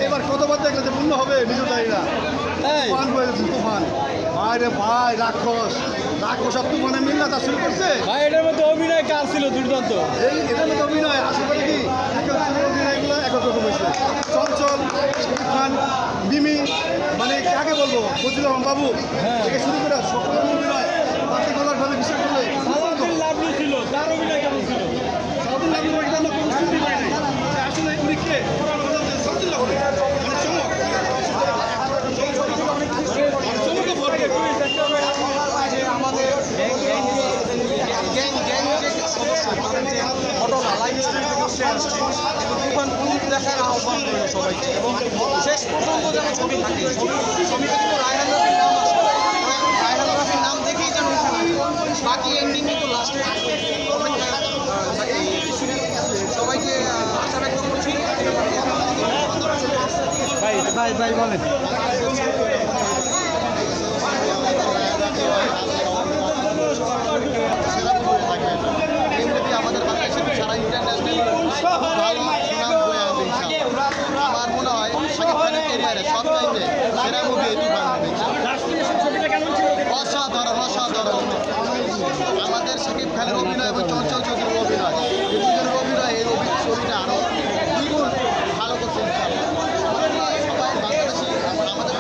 এবার কতবার দেখলে যে পূর্ণ হবে নিজেও জানি না। তুফান বলেছে তুফান, ভাই রে ভাই, রাক্ষস আর তুফানে মিল্লা তা শুরু করছে ভাই। এটার মধ্যে অভিনয় কার ছিল দুর্দান্ত। এটার মধ্যে অভিনয় আসলে করে কি অভিনয়গুলো একরকম হয়েছে। চঞ্চল, শাকিব খান, মিমি, মানে কাকে বলবো, ফজলুর রহমান বাবু থেকে শুরু করে সকলের অভিনয় পাতি গলার ভাবে বিশেষ করলে সালাউদ্দিন লাভলু ছিল, তার অভিনয় কেমন ছিল? সালাউদ্দিন লাভলু এটা আমরা কোনো শুনতে পাই নাই, আসলে উনি কে সালাউদ্দিন লাভলু মানে চমক চমকে ভরপুর। দেখার আহ্বান করলো সবাইকে এবং শেষ পর্যন্ত যেন ছবি থাকে। ছবিতে কিন্তু রায়হান রাফির নাম আসে, রায়হান রাফির নাম দেখেই যেন বাকি এন্ডিং কিন্তু লাস্টে সবাইকে আশা ব্যক্ত করছি। ভাই বলেন। আমাদের বাংলাদেশের সারা ইন্টারন্যাশনাল আমার মনে হয় শাকিব খানের ক্যারিয়ারে সব চাইতে সেরা মুভি এই তুফান। অসাধারণ অসাধারণ আমাদের শাকিব খানের অভিনয় এবং চঞ্চল চৌধুরীর অভিনয়, এই দুজনের অভিনয় এই ছবিটা আরও দ্বিগুণ ভালো করছে। সবাই বাংলাদেশি আমাদের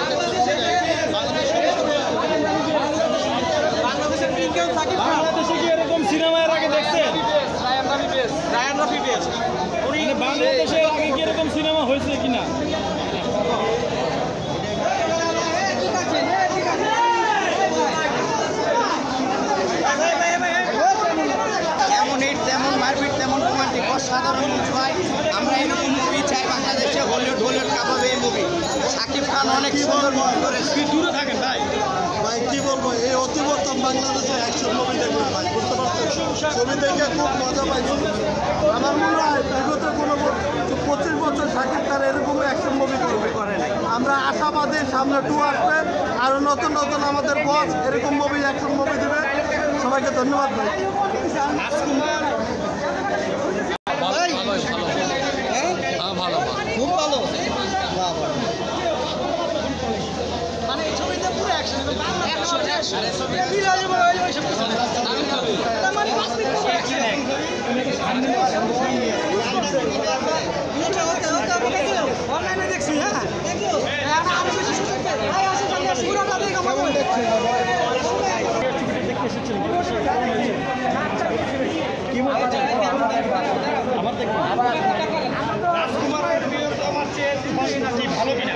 বাংলাদেশে কি এরকম সিনেমা এর আগে দেখছেন? রায়হান রাফি বেস্ট। বাংলাদেশের আগে কি এরকম সিনেমা হয়েছে কিনা? যেমন হিট তেমন মারপিট তেমন রোমান্টিক অসাধারণ ভাই। আমরা এরকম মুভি চাই বাংলাদেশে, হলিউড কাঁপাবে এই মুভি। শাকিব খান অনেক সুন্দর মুভি করেছে। দূরে থাকেন ভাই। ভাই কি বলবো, এই অতিবর্তন বাংলাদেশে অ্যাকশন মুভি দেখবেন ভাই, বুঝতে পারছেন? ছবি দেখে খুব মজা পাইছি। আমার মনে হয় বিগত কোনো 25 বছর শাকিব খান এরকম অ্যাকশন মুভি করে নাই। আমরা আশাবাদী সামনে 2 আসবে, আরও নতুন নতুন আমাদের বস এরকম মুভি অ্যাকশন মুভি দেবে। সবাইকে ধন্যবাদ ভাই। খুব ভালো মানে এই ছবিতে পুরো অ্যাকশন অনলাইনে দেখছি। হ্যাঁ আমার দেখুন রাজকুমারের প্রিয় আমার চেয়ে ভালো কিনা।